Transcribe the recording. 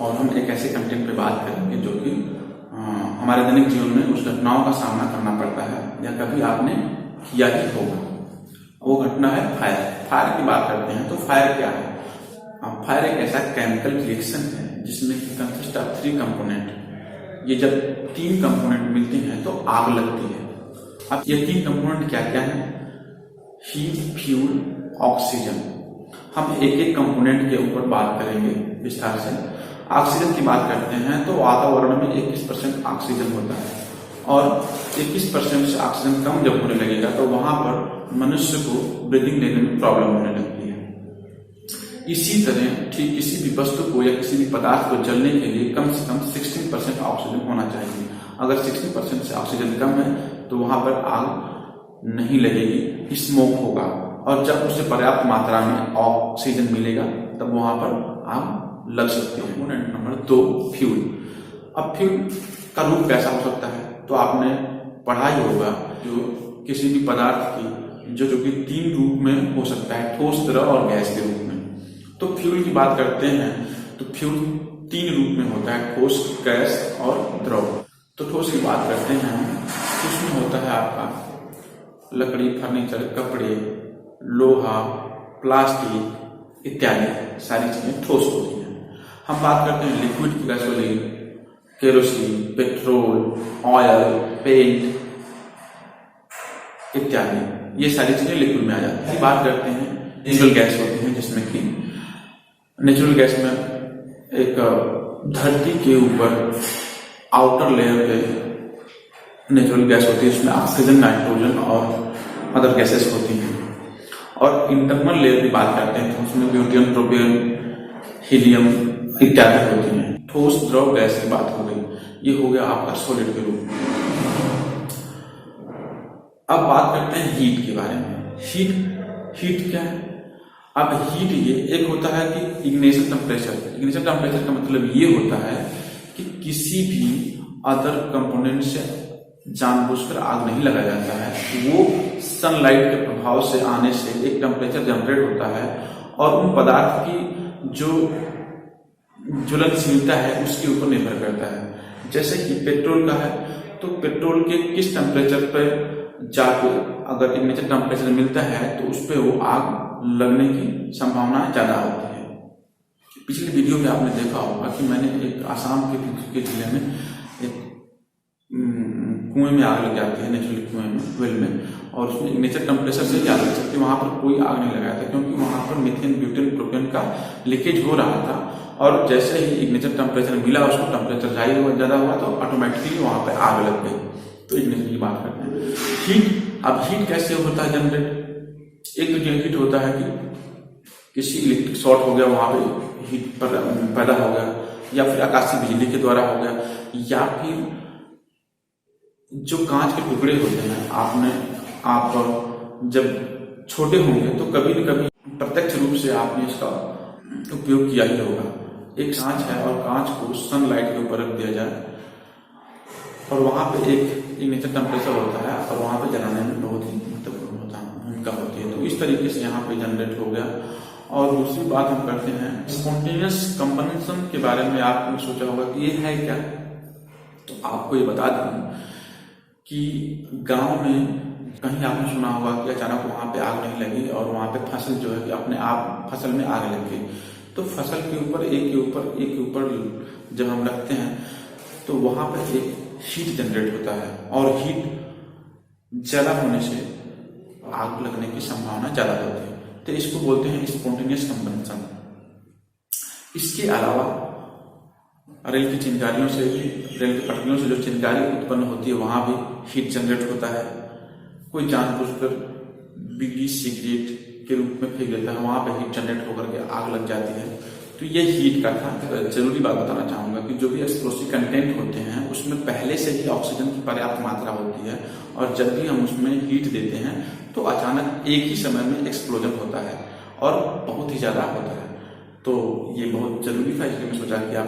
और हम एक ऐसे कंटेंट पे बात करेंगे जो कि हमारे दैनिक जीवन में उस घटनाओं का सामना करना पड़ता है या कभी आपने किया ही होगा। वो घटना है फायर। फायर की बात करते हैं तो फायर क्या है? फायर एक ऐसा केमिकल रिएक्शन है जिसमें कंसिस्ट ऑफ 3 कंपोनेंट। ये जब 3 कंपोनेंट मिलते हैं तो आग लगती है। अब ये 3 कंपोनेंट क्या क्या है? Heat, fuel, oxygen. हम एक एक कंपोनेंट के ऊपर बात करेंगे विस्तार से। ऑक्सीजन की बात करते हैं तो वातावरण में 21% ऑक्सीजन होता है और 21% से ऑक्सीजन कम जब होने लगेगा तो वहां पर मनुष्य को ब्रीदिंग लेने में प्रॉब्लम होने लगती है। इसी तरह ठीक किसी भी वस्तु को या किसी भी पदार्थ को जलने के लिए कम से कम 16% ऑक्सीजन होना चाहिए। अगर 16% से ऑक्सीजन कम है तो वहां पर आग नहीं लगेगी, स्मोक होगा। और जब उसे पर्याप्त मात्रा में ऑक्सीजन मिलेगा तब वहां पर आग लग सकती है। Component number 2, fuel. अब फ्यूल का रूप कैसा हो सकता है? तो आपने पढ़ा ही होगा जो किसी भी पदार्थ की जो कि 3 रूप में हो सकता है, ठोस, द्रव और गैस के रूप में। तो फ्यूल की बात करते हैं तो फ्यूल 3 रूप में होता है, ठोस, गैस और द्रव। तो ठोस की बात करते हैं तो उसमें होता है आपका लकड़ी, फर्नीचर, कपड़े, लोहा, प्लास्टिक इत्यादि सारी चीजें ठोस होती हैं। हम बात करते हैं लिक्विड की, gasoline, kerosene, petrol, oil, paint इत्यादि, ये सारी चीजें लिक्विड में आ जाती है। बात करते हैं नेचुरल गैस होती है जिसमें कि नेचुरल गैस में एक धरती के ऊपर आउटर लेयर पे नेचुरल गैस होती है, इसमें ऑक्सीजन, नाइट्रोजन और अदर गैसेस होती हैं। और इंटरनल लेयर की बात करते हैं तो उसमें ब्यूटेन, प्रोपेन, हीलियम इत्यादि होती हैं। ठोस, द्रव, गैस की बात हो गई। ये हो गया आपका सॉलिड के रूप में। अब बात करते हैं हीट के बारे में। हीट क्या है? अब हीट ये एक होता है कि इग्निशन टेम्परेचर। इग्निशन टेम्परेचर का मतलब ये होता है कि किसी भी अदर कंपोनेंट से जानबूझकर आग नहीं लगाया जाता है। वो सनलाइट के प्रभाव से आने से एक टेम्परेचर जनरेट होता है और उन पदार्थ की जो ज्वलनशीलता है उसके ऊपर निर्भर करता है। जैसे कि पेट्रोल का है तो पेट्रोल के किस टेम्परेचर पर जाके अगर इग्निशन टेम्परेचर मिलता है तो उस पर वो आग लगने की संभावना ज्यादा होती है। पिछले वीडियो में आपने देखा होगा कि मैंने एक आसाम के जिले में एक कुएं में आग लग जाती है, नेचुरल कुएं में, वेल में, और उसमें इग्निशन टेम्परेचर से आग लग सकती है। वहां पर कोई आग नहीं लगाया था क्योंकि वहां पर मीथेन, ब्यूटेन, प्रोपेन का लीकेज हो रहा था और जैसे ही इग्निशन टेम्परेचर मिला उसको, टेम्परेचर ज्यादा हुआ तो ऑटोमेटिकली वहां पर आग लग गई। तो इग्निशन की बात करते हैं। हीट, अब हीट कैसे होता है जनरेट? एक तो हीट होता है कि किसी इलेक्ट्रिक शॉर्ट हो गया, वहां पे हीट पैदा हो गया, या फिर आकाशीय बिजली के द्वारा हो गया, या फिर जो कांच के टुकड़े होते हैं, आप जब छोटे होंगे तो कभी न कभी प्रत्यक्ष रूप से आपने इसका उपयोग किया ही होगा। एक कांच है और कांच को सनलाइट के ऊपर रख दिया जाए और वहां पे एक इग्निशन टेम्परेचर होता है और वहां पे जलाने में बहुत ही महत्वपूर्ण भूमिका होती है। तो इस तरीके से यहाँ पे जनरेट हो गया। और दूसरी बात हम करते हैं स्पॉन्टेनियस कंबशन के बारे में। आपने सोचा होगा कि ये है क्या? तो आपको ये बता दूं कि गांव में कहीं आपने सुना होगा कि अचानक वहां पे आग नहीं लगी और वहां पे फसल जो है कि अपने आप फसल में आग लग गई। तो फसल के ऊपर एक के ऊपर जब हम रखते हैं तो वहां पर एक हीट जनरेट होता है और हीट ज्यादा होने से आग लगने की संभावना ज्यादा होती है। तो इसको बोलते हैं स्पॉन्टेनियस कंबशन। इसके अलावा रेल की चिंगारियों से, रेल की पटरियों से जो चिंगारी उत्पन्न होती है वहां भी हीट जनरेट होता है। कोई जानबूझकर बीड़ी, सिगरेट के रूप में फेंक देता है, वहां पे हीट जनरेट होकर के आग लग जाती है। तो ये हीट का था। जरूरी बात बताना चाहूंगा कि जो भी एक्सप्लोसिव कंटेंट होते हैं उसमें पहले से ही ऑक्सीजन की पर्याप्त मात्रा होती है और जब भी हम उसमें हीट देते हैं तो अचानक एक ही समय में एक्सप्लोजन होता है और बहुत ही ज्यादा होता है। तो ये बहुत जरूरी था, इसलिए मैं सोचा कि आप